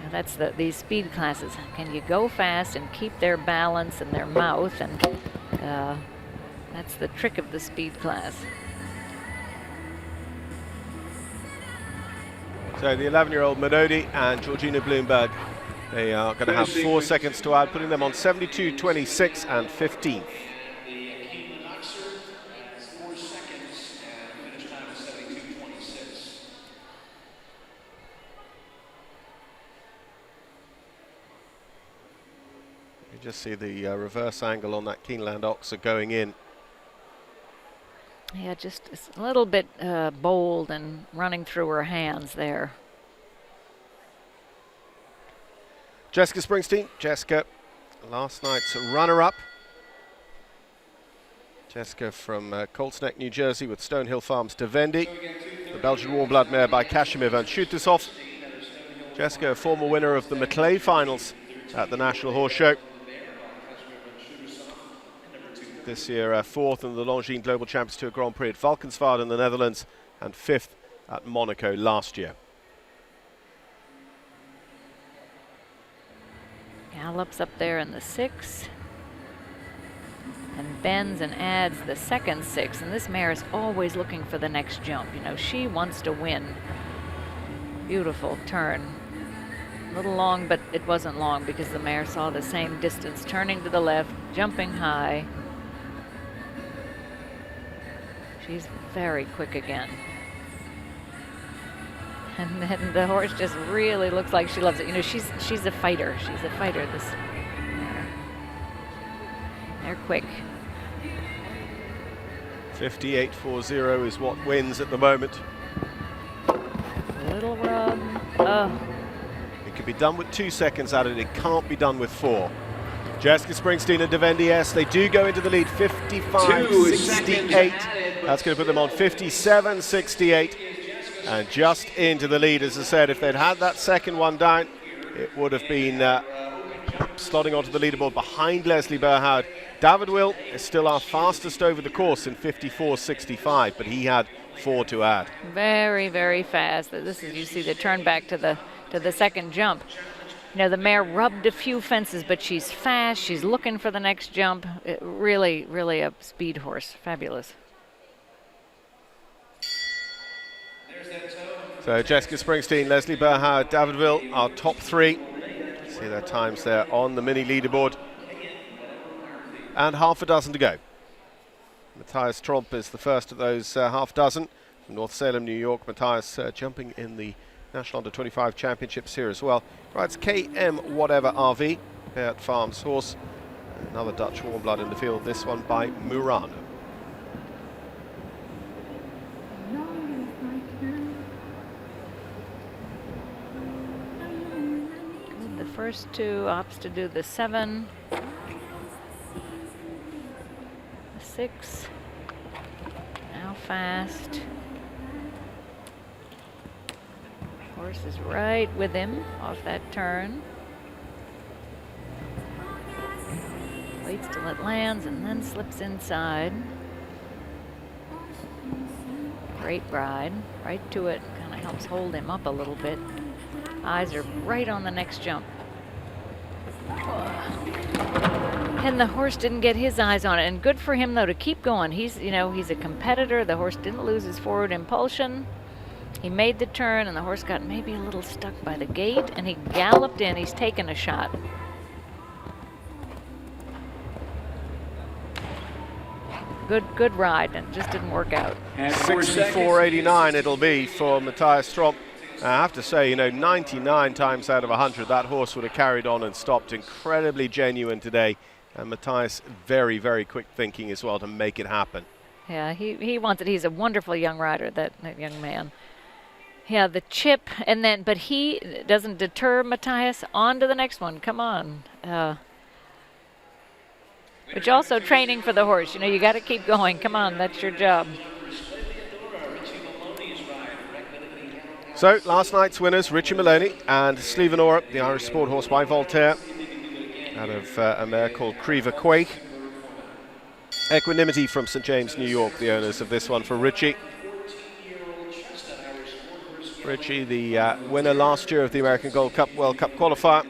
Now that's these speed classes. Can you go fast and keep their balance and their mouth? And that's the trick of the speed class. So the 11-year-old Minodi and Georgina Bloomberg, they are going to have 4 seconds to add, putting them on 72, 26 and 15. You just see the reverse angle on that Keeneland Oxer going in. Yeah, just a little bit bold and running through her hands there. Jessica Springsteen. Jessica, last night's runner-up. Jessica from Colts Neck, New Jersey with Stonehill Farms to Vendy. The Belgian Warm Blood mare by Kashimir van Schuitershoff. Jessica, a former winner of the Maclay finals at the National Horse Show. This year, 4th in the Longines Global Champions Tour Grand Prix at Valkenswaard in the Netherlands and 5th at Monaco last year. Gallops up there in the 6. And bends and adds the second 6. And this mare is always looking for the next jump. You know, she wants to win. Beautiful turn. A little long, but it wasn't long because the mare saw the same distance, turning to the left, jumping high. She's very quick again. And then the horse just really looks like she loves it. You know, she's a fighter. She's a fighter, this mare. They're quick. 58.40 is what wins at the moment. Little rub. Oh. It can be done with 2 seconds at it. It can't be done with 4. Jessica Springsteen and Devendi S, they do go into the lead 55.68. That's going to put them on 57.68 and just into the lead. As I said, if they'd had that second one down, it would have been slotting onto the leaderboard behind Leslie Berhard. David Will is still our fastest over the course in 54.65, but he had 4 to add. Very, very fast. This is, you see the turn back to the second jump. You know, the mare rubbed a few fences, but she's fast. She's looking for the next jump. Really, really a speed horse. Fabulous. So Jessica Springsteen, Leslie Berhard, David Will, our top 3. See their times there on the mini leaderboard. And half a dozen to go. Matthias Tromp is the first of those half dozen. From North Salem, New York. Matthias jumping in the National Under-25 Championships here as well. Rides KM Whatever RV, Paired Farms horse. Another Dutch warm blood in the field, this one by Murano. The first 2 opts to do the 7. The 6. Now fast. Horse is right with him off that turn. Waits till it lands and then slips inside. Great ride, right to it. Kind of helps hold him up a little bit. Eyes are right on the next jump. And the horse didn't get his eyes on it. And good for him though to keep going. He's, you know, he's a competitor. The horse didn't lose his forward impulsion. He made the turn and the horse got maybe a little stuck by the gate and he galloped in. He's taken a shot. Good ride, and it just didn't work out. 64.89 it'll be for Matthias Tromp. I have to say, you know, 99 times out of 100 that horse would have carried on and stopped. Incredibly genuine today, and Matthias very, very quick thinking as well to make it happen. Yeah, he wants it. He's a wonderful young rider, that young man. Yeah, the chip, and then, but he doesn't deter Matthias. On to the next one. Come on. Which also training for the horse. You know, you got to keep going. Come on, that's your job. So last night's winners, Richie Maloney and Slevenora, the Irish sport horse by Voltaire, out of a mare called Creva Quake. Equanimity from St. James, New York, the owners of this one for Richie. Richie, the winner last year of the American Gold Cup World Cup qualifier.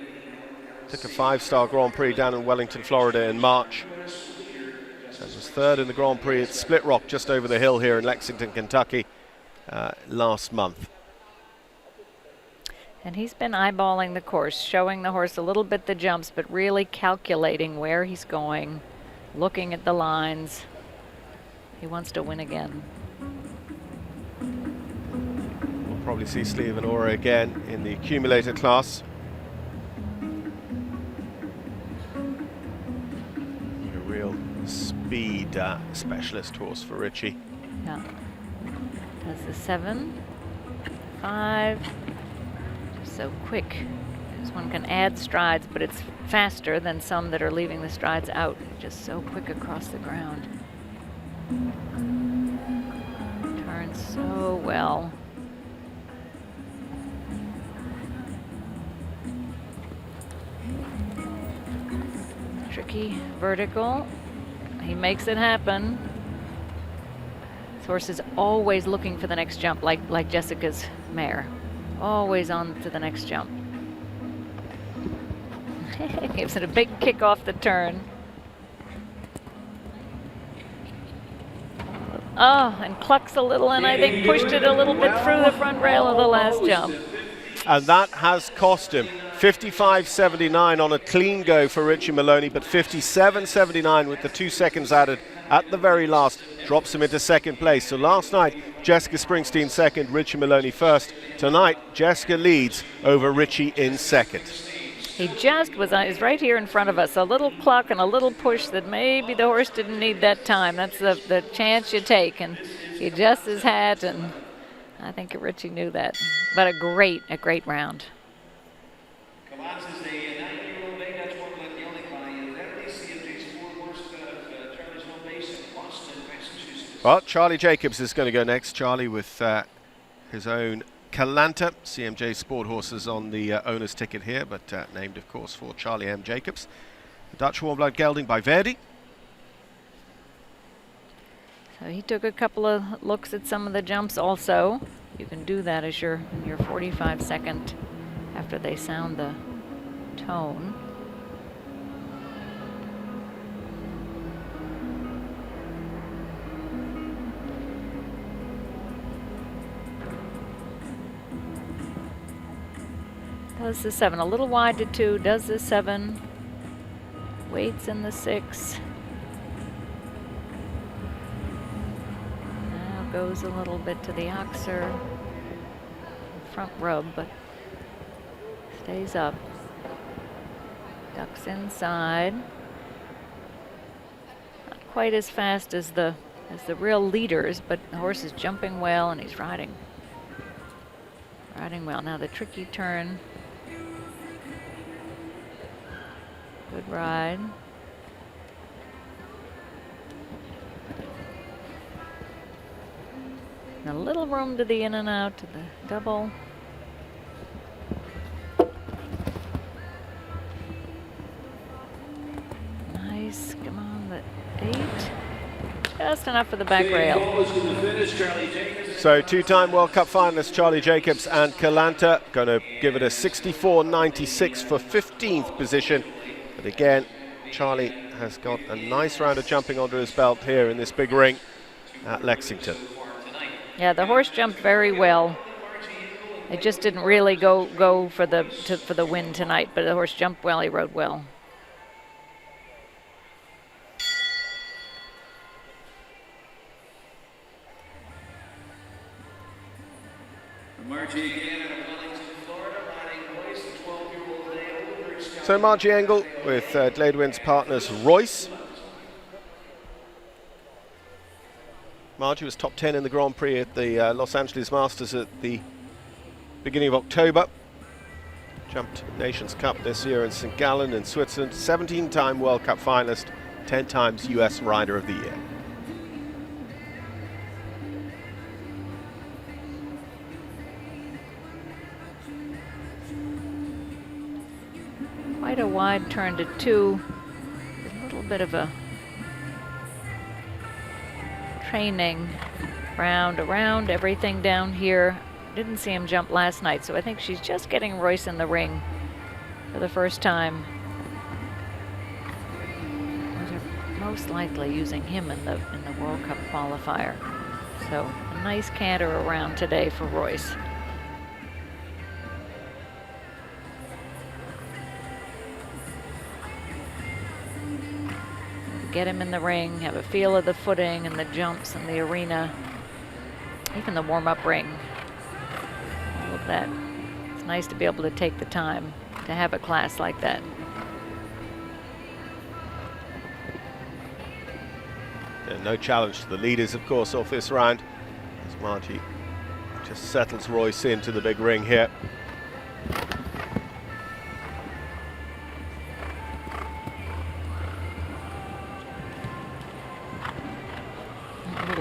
Took a 5-star Grand Prix down in Wellington, Florida in March. And was 3rd in the Grand Prix at Split Rock, just over the hill here in Lexington, Kentucky, last month. And he's been eyeballing the course, showing the horse a little bit the jumps, but really calculating where he's going, looking at the lines. He wants to win again. We'll probably see Slevenora again in the accumulator class. A real speed specialist horse for Richie. Yeah. Does the 7, 5. So quick. This one can add strides, but it's faster than some that are leaving the strides out. Just so quick across the ground. Turns so well. Tricky vertical. He makes it happen. This horse is always looking for the next jump, like Jessica's mare. Always on to the next jump. Gives it a big kick off the turn. Oh, and clucks a little, and I think pushed it a little bit through the front rail of the last jump. And that has cost him. 55.79 on a clean go for Richie Maloney, but 57.79 with the 2 seconds added at the very last drops him into second place. So last night, Jessica Springsteen second, Richie Maloney first. Tonight, Jessica leads over Richie in second. He just was right here in front of us. A little cluck and a little push that maybe the horse didn't need that time. That's the chance you take. And he adjusts his hat, and I think Richie knew that. But a great round. Well, Charlie Jacobs is going to go next. Charlie with his own Calanta, CMJ Sport horses on the owner's ticket here, but named, of course, for Charlie M. Jacobs. The Dutch Warmblood Gelding by Verdi. So he took a couple of looks at some of the jumps also. You can do that as your 45 second after they sound the tone. Does the 7, a little wide to 2, does the 7, waits in the 6. Now goes a little bit to the oxer, front rub, but stays up. Ducks inside. Not quite as fast as the real leaders, but the horse is jumping well and he's riding well. Now the tricky turn. Good ride. And a little room to the in and out to the double. Nice. Come on, the 8. Just enough for the back rail. So two-time World Cup finalists Charlie Jacobs and Calanta going to give it a 64.96 for 15th position. But again, Charlie has got a nice round of jumping under his belt here in this big ring at Lexington. Yeah, the horse jumped very well. It just didn't really go for the win tonight, but the horse jumped well, he rode well. So Margie Engel with Gladewin's partners Royce. Margie was top 10 in the Grand Prix at the Los Angeles Masters at the beginning of October. Jumped Nations Cup this year in St. Gallen in Switzerland. 17-time World Cup finalist, 10 times US Rider of the Year. Quite a wide turn to 2. A little bit of a training round around everything down here. Didn't see him jump last night, so I think she's just getting Royce in the ring for the first time. They're most likely using him in the World Cup qualifier. So a nice canter around today for Royce. Get him in the ring, have a feel of the footing and the jumps and the arena, even the warm-up ring. All of that. It's nice to be able to take the time to have a class like that. And no challenge to the leaders, of course, off this round, as Margie just settles Royce into the big ring here.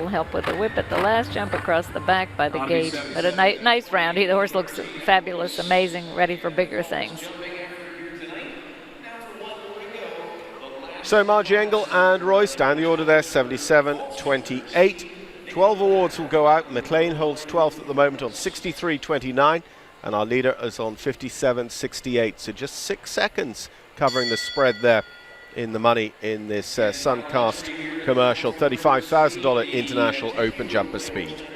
Help with the whip at the last jump across the back by the gate. But a nice round. The horse looks fabulous, amazing, ready for bigger things. So Margie Engel and Royce down the order there, 77.28. 12 awards will go out. McLean holds 12th at the moment on 63.29, and our leader is on 57.68. So just 6 seconds covering the spread there in the money in this Suncast commercial. $35,000 International Open jumper speed.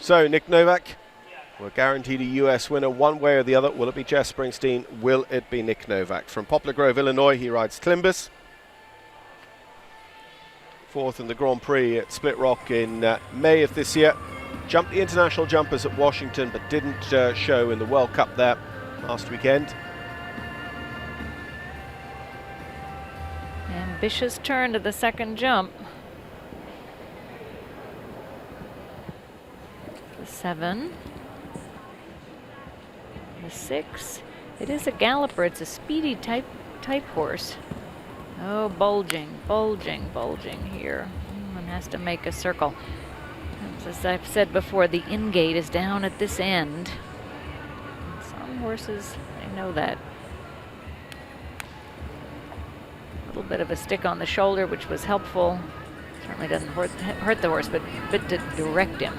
So Nick Novak, we're guaranteed a US winner one way or the other. Will it be Jess Springsteen? Will it be Nick Novak? From Poplar Grove, Illinois, he rides Climbus. Fourth in the Grand Prix at Split Rock in May of this year. Jumped the international jumpers at Washington, but didn't show in the World Cup there last weekend. Ambitious turn to the second jump. The 7. The 6. It is a galloper. It's a speedy type horse. Oh, bulging here. One has to make a circle. As I've said before, the in-gate is down at this end. And some horses, they know that. A little bit of a stick on the shoulder, which was helpful. Certainly doesn't hurt the horse, but a bit to direct him.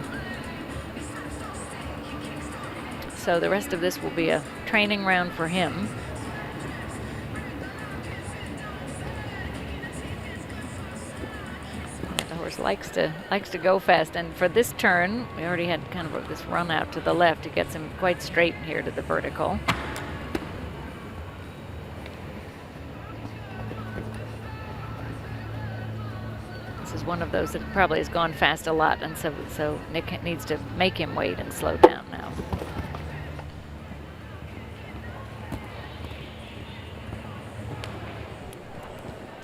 So the rest of this will be a training round for him. The horse likes to go fast, and for this turn, we already had kind of this run out to the left. It gets him quite straight here to the vertical. This is one of those that probably has gone fast a lot, and so Nick needs to make him wait and slow down now.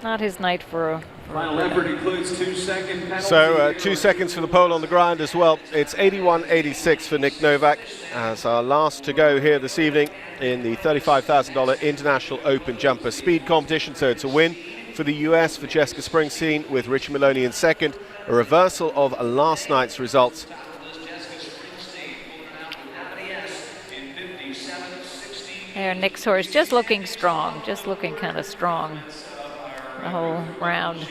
Not his night for a Final effort includes 2 second penalty. So 2 seconds for the pole on the ground as well. It's 81.86 for Nick Novak as our last to go here this evening in the $35,000 International Open Jumper Speed Competition. So it's a win for the US for Jessica Springsteen with Richie Maloney in second. A reversal of last night's results. There, Nick's horse just looking strong, just looking kind of strong the whole round.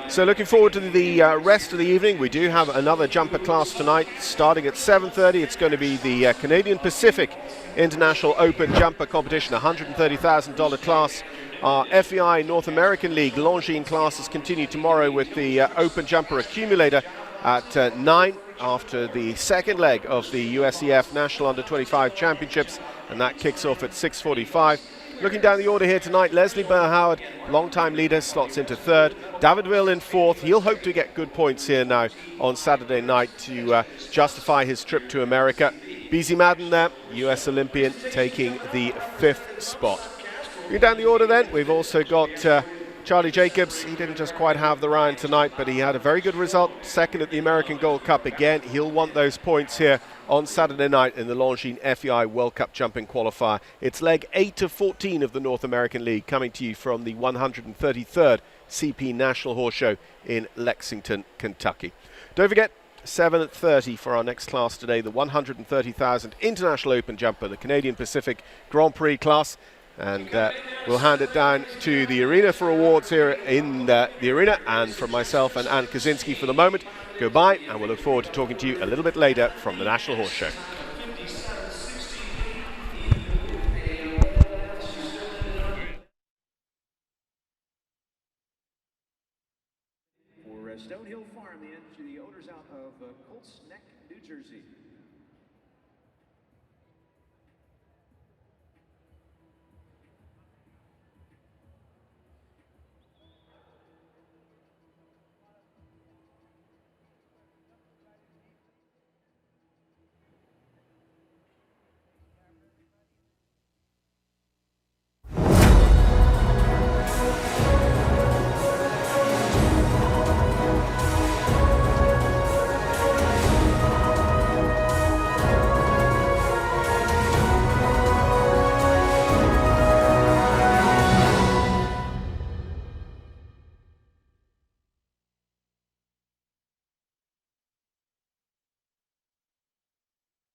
So looking forward to the rest of the evening. We do have another jumper class tonight starting at 7:30. It's going to be the Canadian Pacific International Open Jumper Competition, $130,000 class. Our FEI North American League Longines classes continue tomorrow with the Open Jumper Accumulator at 9 after the second leg of the USEF National Under-25 Championships, and that kicks off at 6:45. Looking down the order here tonight, Leslie Burr-Howard, long-time leader, slots into third. David Will in fourth. He'll hope to get good points here now on Saturday night to justify his trip to America. BZ Madden there, US Olympian, taking the 5th spot. Looking down the order then, we've also got Charlie Jacobs. He didn't just quite have the round tonight, but he had a very good result. Second at the American Gold Cup again. He'll want those points here on Saturday night in the Longines FEI World Cup Jumping Qualifier. It's leg 8 of 14 of the North American League, coming to you from the 133rd CP National Horse Show in Lexington, Kentucky. Don't forget, 7:30 for our next class today, the 130,000 International Open Jumper, the Canadian Pacific Grand Prix class. And we'll hand it down to the arena for awards here in the arena. And from myself and Ann Kaczynski for the moment, goodbye, and we'll look forward to talking to you a little bit later from the National Horse Show.